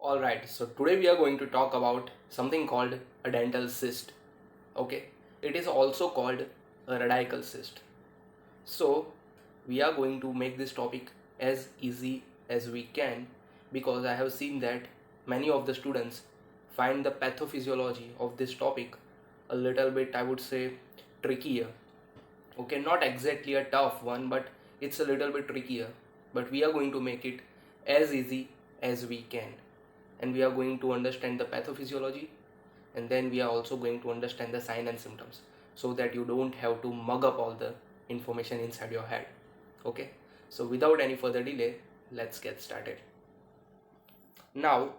Alright, so today we are going to talk about something called a dental cyst. Okay, it is also called a radical cyst. So, we are going to make this topic as easy as we can because I have seen that many of the students find the pathophysiology of this topic a little bit, I would say, trickier. Okay, not exactly a tough one, but it's a little bit trickier. But we are going to make it as easy as we can, and we are going to understand the pathophysiology, and then we are also going to understand the sign and symptoms so that you don't have to mug up all the information inside your head. Okay, so without any further delay, let's get started. Now,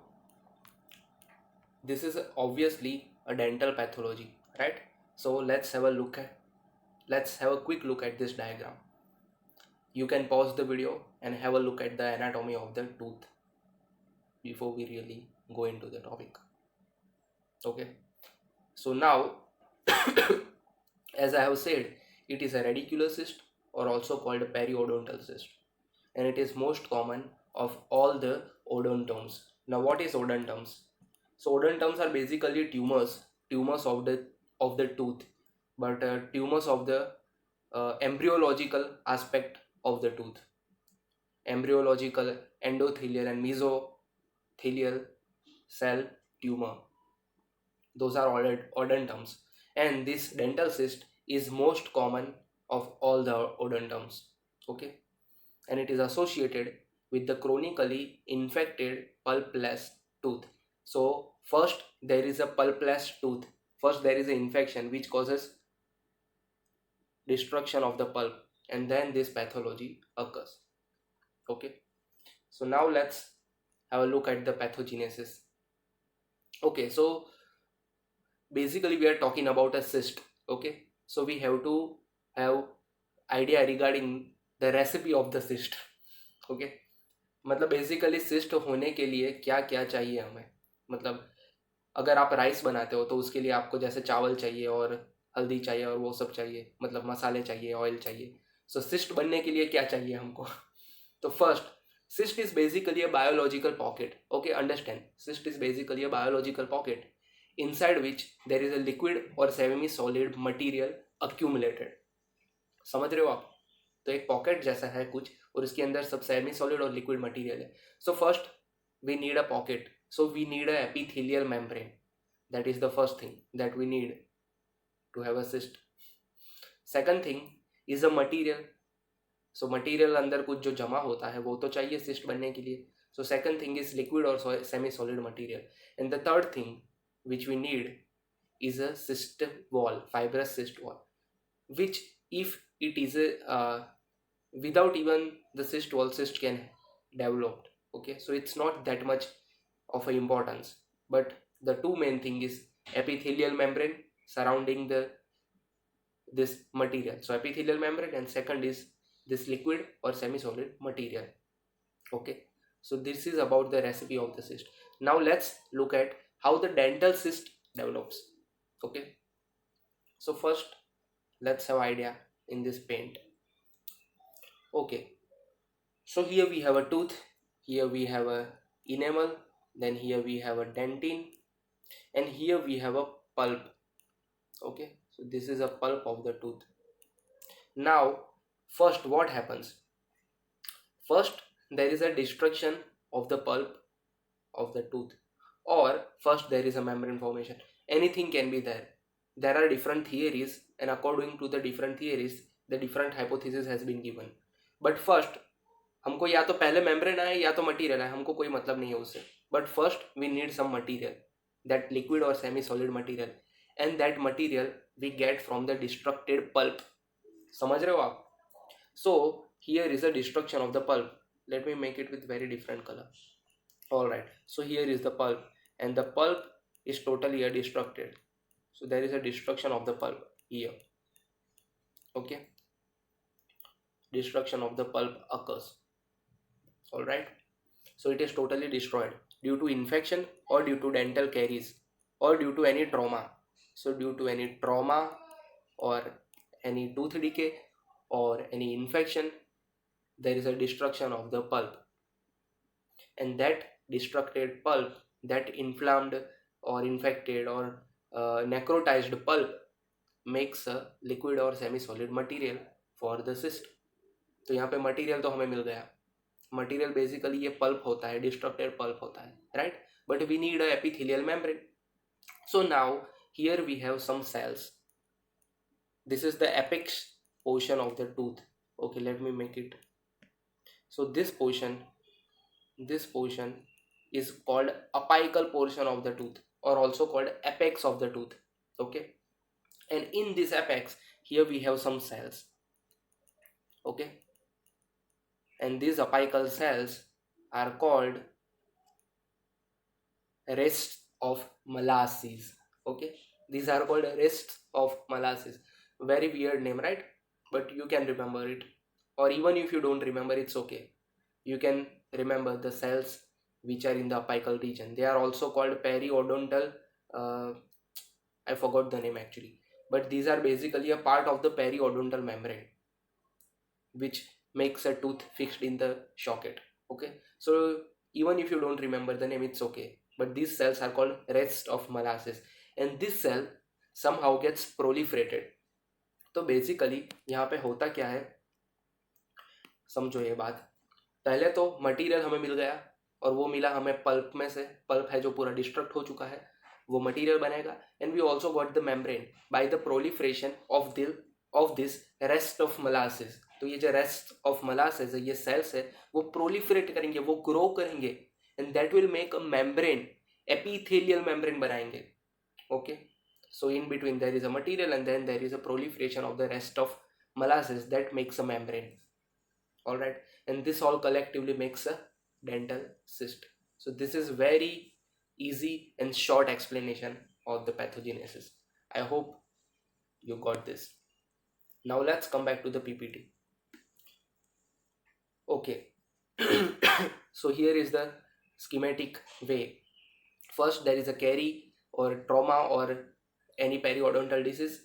this is obviously a dental pathology, right? So let's have a quick look at this diagram. You can pause the video and have a look at the anatomy of the tooth before we really go into the topic. Okay, so now as I have said, it is a radicular cyst or also called a periodontal cyst, and it is most common of all the odontomes. Now what is odontomes? So odontomes are basically tumors of the tooth, but tumors of the embryological aspect of the tooth. Embryological, endothelial and mesothelial cell tumor, those are odontomes, and this dental cyst is most common of all the odontomes. Okay, and it is associated with the chronically infected pulpless tooth. So first there is a pulpless tooth, first there is an infection which causes destruction of the pulp, and then this pathology occurs. Okay, so now let's have a look at the pathogenesis. Okay, so basically we are talking about a cyst. Okay, so we have to have idea regarding the recipe of the cyst. Okay, मतलब basically cyst होने के लिए क्या क्या चाहिए हमें, मतलब अगर आप राइस बनाते हो तो उसके लिए आपको जैसे चावल चाहिए और हल्दी चाहिए और वो सब चाहिए, मतलब मसाले चाहिए, ऑयल चाहिए. सो सिस्ट बनने के लिए क्या चाहिए हमको? तो first, cyst is basically a biological pocket. Okay, understand, cyst is basically a biological pocket inside which there is a liquid or semi solid material accumulated. समझ रहे हो आप? तो एक पॉकेट जैसा है कुछ, और इसके अंदर सब सेमी सॉलिड और लिक्विड मटेरियल है. So first we need a pocket, so we need a epithelial membrane. That is the first thing that we need to have a cyst. Second thing is a material. So material अंदर कुछ जो जमा होता है वो तो चाहिए cyst बनने के लिए. So second thing is liquid और semi solid material. And the third thing which we need is a cyst wall, fibrous cyst wall, which if it is a without even the cyst wall, cyst can develop. Okay, so it's not that much of a importance, but the two main thing is epithelial membrane surrounding the this material. So epithelial membrane, and second is this liquid or semi solid material. Okay, so this is about the recipe of the cyst. Now let's look at how the dental cyst develops. Okay, so first let's have idea in this paint. Okay, so here we have a tooth, here we have a enamel, then here we have a dentine, and here we have a pulp. Okay, so this is a pulp of the tooth. Now first what happens? First there is a destruction of the pulp of the tooth, or first there is a membrane formation. Anything can be there. There are different theories, and according to the different theories the different hypothesis has been given. But first हमको या तो पहले membrane आए या तो material आए, हमको कोई मतलब नहीं है उससे. But first we need some material, that liquid और semi solid material, and that material we get from the destructed pulp. समझ रहे हो आप? So here is a destruction of the pulp. Let me make it with very different colour. Alright, so here is the pulp, and the pulp is totally destructed. So there is a destruction of the pulp here. Okay, destruction of the pulp occurs. Alright, so it is totally destroyed due to infection or due to dental caries or due to any trauma. So due to any trauma or any tooth decay or any infection, there is a destruction of the pulp, and that destructed pulp, that inflamed or infected or necrotized pulp makes a liquid or semi solid material for the cyst. तो यहाँ पे material तो हमें मिल गया. Material basically ये pulp होता है, distracted pulp होता है, right. But we need a epithelial membrane. So now here we have some cells. This is the apex portion of the tooth. Okay, let me make it. So this portion is called apical portion of the tooth, or also called apex of the tooth. Okay, and in this apex here we have some cells. Okay, and these apical cells are called rests of molasses. Okay, these are called rests of molasses. Very weird name, right? But you can remember it, or even if you don't remember, it's okay. You can remember the cells which are in the apical region. They are also called periodontal. I forgot the name actually, but these are basically a part of the periodontal membrane which makes a tooth fixed in the socket. Okay, so even if you don't remember the name, it's okay. But these cells are called rest of molasses, and this cell somehow gets proliferated. तो basically यहाँ पे होता क्या है, समझो ये बात. पहले तो मटेरियल हमें मिल गया, और वो मिला हमें पल्प में से. पल्प है जो पूरा डिस्ट्रक्ट हो चुका है, वो मटेरियल बनेगा. And we also got the membrane by the proliferation of this rest of Malassez. तो ये जो रेस्ट ऑफ मोलासेस है, ये सेल्स है, वो प्रोलिफरेट करेंगे, वो ग्रो करेंगे, and that will make a membrane, epithelial membrane बनाएंगे. Okay, so in between there is a material, and then there is a proliferation of the rest of molasses that makes a membrane. All right, and this all collectively makes a dental cyst. So this is very easy and short explanation of the pathogenesis. I hope you got this. Now let's come back to the PPT. Okay, so here is the schematic way. First there is a carie or trauma or any periodontal disease,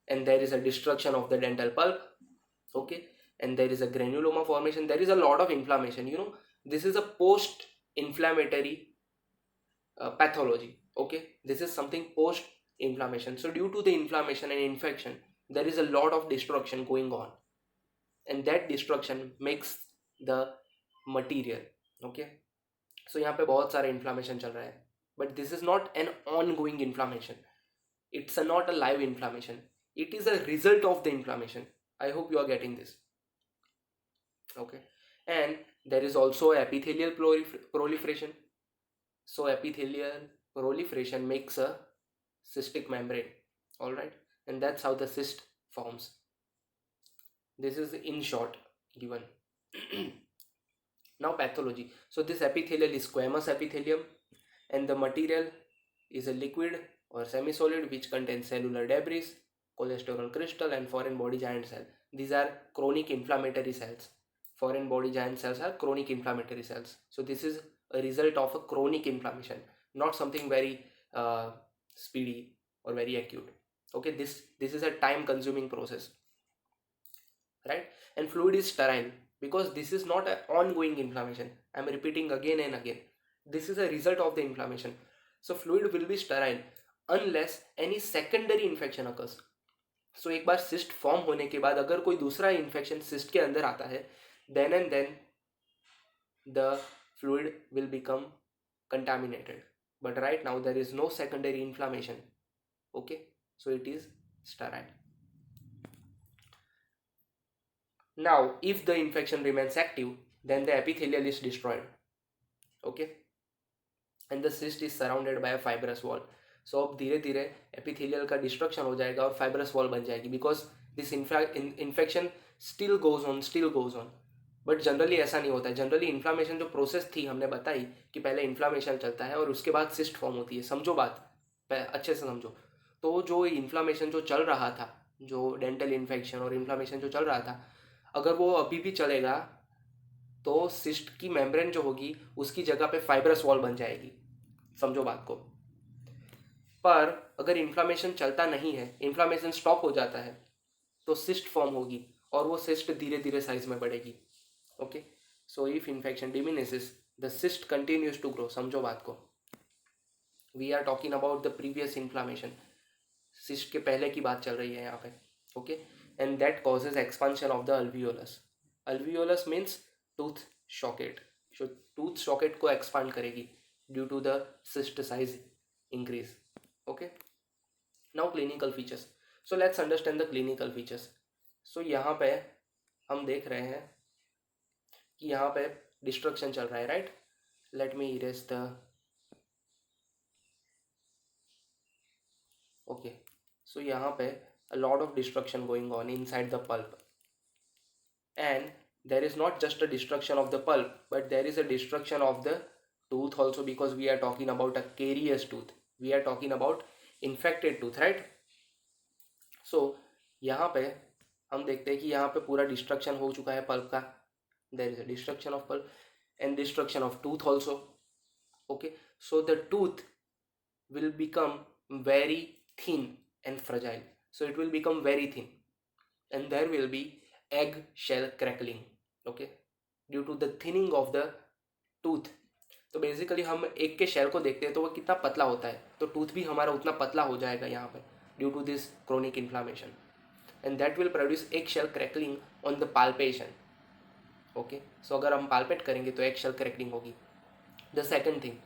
and there is a destruction of the dental pulp. Okay, and there is a granuloma formation. There is a lot of inflammation. This is a post inflammatory pathology. Okay, this is something post inflammation. So due to the inflammation and infection, there is a lot of destruction going on, and that destruction makes the material. Okay, so यहाँ पे बहुत सारा inflammation चल रहा है, but this is not an ongoing inflammation. It's not a live inflammation. It is a result of the inflammation. I hope you are getting this. Okay, and there is also epithelial proliferation. So epithelial proliferation makes a cystic membrane. All right, and that's how the cyst forms. This is in short given. Now pathology. So this epithelial is squamous epithelium, and the material is a liquid or semi-solid which contains cellular debris, cholesterol crystal, and foreign body giant cell. These are chronic inflammatory cells. Foreign body giant cells are chronic inflammatory cells. So this is a result of a chronic inflammation, not something very speedy or very acute. Okay, this is a time-consuming process, right? And fluid is sterile because this is not an ongoing inflammation. I'm repeating again and again. This is a result of the inflammation. So fluid will be sterile unless any secondary infection occurs. So एक बार cyst form होने के बाद अगर कोई दूसरा infection cyst के अंदर आता है, then and then the fluid will become contaminated. But right now there is no secondary inflammation. Okay, so it is sterile. Now if the infection remains active, then the epithelial is destroyed. Okay, and the cyst is surrounded by a fibrous wall. So अब धीरे धीरे epithelial का destruction हो जाएगा और fibrous wall बन जाएगी, because this infection still goes on. But generally ऐसा नहीं होता है. जनरली इन्फ्लामेशन जो प्रोसेस थी हमने बताई कि पहले इन्फ्लामेशन चलता है और उसके बाद सिस्ट फॉर्म होती है. समझो बात, अच्छे से समझो. तो जो इन्फ्लामेशन जो चल रहा था, जो डेंटल इन्फेक्शन और इन्फ्लामेशन जो चल रहा था, अगर वो अभी भी चलेगा तो सिस्ट की मेम्ब्रेन जो होगी उसकी जगह पे फाइब्रस वॉल बन जाएगी. समझो बात को. पर अगर इन्फ्लामेशन चलता नहीं है, इन्फ्लामेशन स्टॉप हो जाता है, तो सिस्ट फॉर्म होगी और वो सिस्ट धीरे धीरे साइज में बढ़ेगी. Okay, so if infection diminishes the cyst continues to grow. समझो बात को. We are talking about the previous inflammation. cyst के पहले की बात चल रही है यहाँ पे. Okay, and that causes expansion of the alveolus. Alveolus means tooth socket. So tooth socket को expand करेगी due to the cyst size increase. Okay, now clinical features. So let's understand the clinical features. So यहाँ पे हम देख रहे हैं कि यहाँ पे डिस्ट्रक्शन चल रहा है, right. Let me erase the. Okay, so यहाँ पे a lot of destruction going on inside the pulp, and there is not just a destruction of the pulp, but there is a destruction of the tooth also, because we are talking about a carious tooth, we are talking about infected tooth, right. So यहाँ पे हम देखते हैं कि यहाँ पे पूरा destruction हो चुका है पल्प का. there is a destruction of pulp and destruction of tooth also. Okay, so the tooth will become very thin and fragile. So it will become very thin, and there will be egg shell crackling. Okay, due to the thinning of the tooth. तो basically हम egg के shell को देखते हैं तो वो कितना पतला होता है, तो टूथ भी हमारा उतना पतला हो जाएगा यहाँ पे due to this chronic inflammation, and that will produce egg shell cracking on the palpation. Okay, so अगर हम पाल्पेट करेंगे तो एग शेल क्रैकलिंग होगी. The second thing,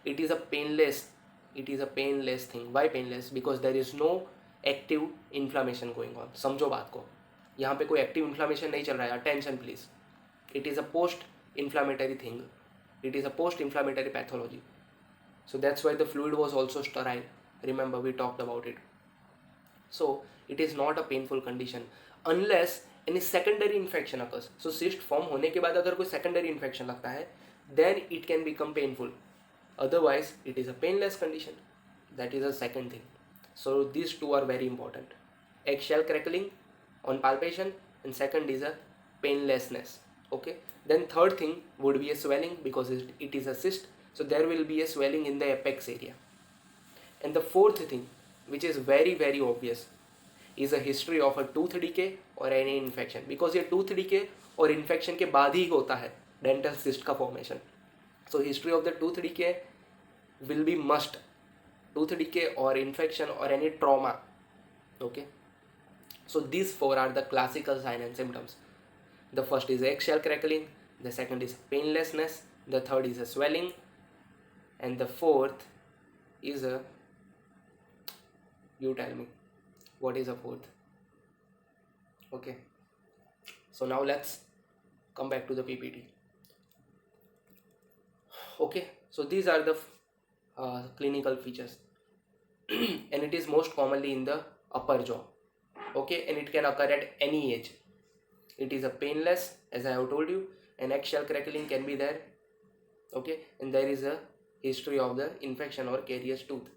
it is a painless thing. Why painless? Because there is no active inflammation going on. समझो बात को, यहाँ पे कोई एक्टिव इन्फ्लामेशन नहीं चल रहा है. Attention please. It is a post inflammatory thing, it is a post inflammatory pathology. So that's why the fluid was also sterile. Remember, we talked about it. So it is not a painful condition unless any secondary infection occurs. So cyst form होने के बाद अगर कोई secondary infection लगता है, then it can become painful. Otherwise it is a painless condition. That is a second thing. So these two are very important. Eggshell crackling on palpation, and second is a painlessness. Okay, then third thing would be a swelling, because it is a cyst, so there will be a swelling in the apex area. And the fourth thing, which is very very obvious, is a history of a tooth decay or any infection, because ये tooth decay और infection के बाद ही होता है dental cyst का formation. So history of the tooth decay will be must. Tooth decay or infection or any trauma. Okay, so these four are the classical signs and symptoms. The first is eggshell crackling, the second is painlessness, the third is a swelling, and the fourth is a, you tell me, what is a fourth? Okay, so now let's come back to the PPT. Okay, so these are the clinical features and it is most commonly in the upper jaw. Okay, and it can occur at any age. It is a painless, as I have told you, and eggshell crackling can be there. Okay, and there is a history of the infection or carious tooth.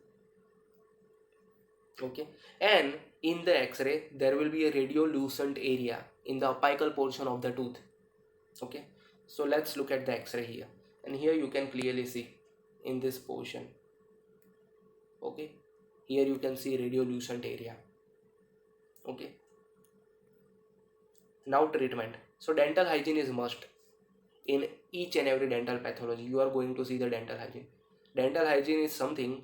Okay, and in the x-ray there will be a radiolucent area in the apical portion of the tooth. Okay, so let's look at the x-ray here, and here you can clearly see in this portion. Okay, here you can see radiolucent area. Okay, now treatment. So dental hygiene is must in each and every dental pathology. You are going to see the dental hygiene. Dental hygiene is something,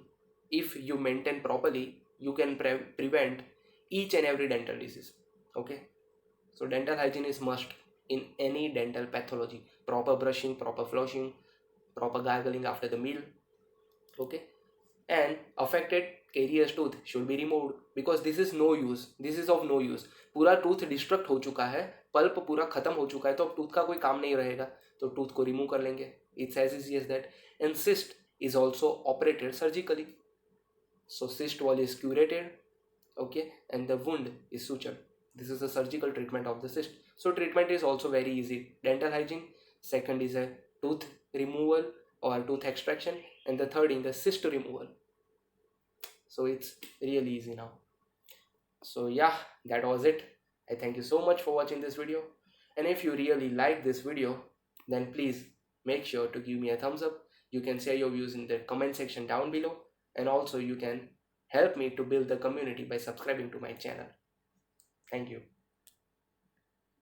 if you maintain properly, you can prevent each and every dental disease. Okay, so dental hygiene is must in any dental pathology. Proper brushing, proper flossing, proper gargling after the meal. Okay, and affected carious tooth should be removed, because this is no use, this is of no use. पूरा tooth destruct हो चुका है, pulp पूरा खत्म हो चुका है, तो अब टूथ का कोई काम नहीं रहेगा, तो टूथ को रिमूव कर लेंगे. It's as easy as that. And cyst is also operated surgically. So cyst wall is curated, okay, and the wound is sutured. This is a surgical treatment of the cyst. So treatment is also very easy. Dental hygiene, second is a tooth removal or tooth extraction, and the third is the cyst removal. So it's really easy now. So yeah, that was it. I thank you so much for watching this video, and if you really like this video, then please make sure to give me a thumbs up. You can share your views in the comment section down below, and also you can help me to build the community by subscribing to my channel. Thank you.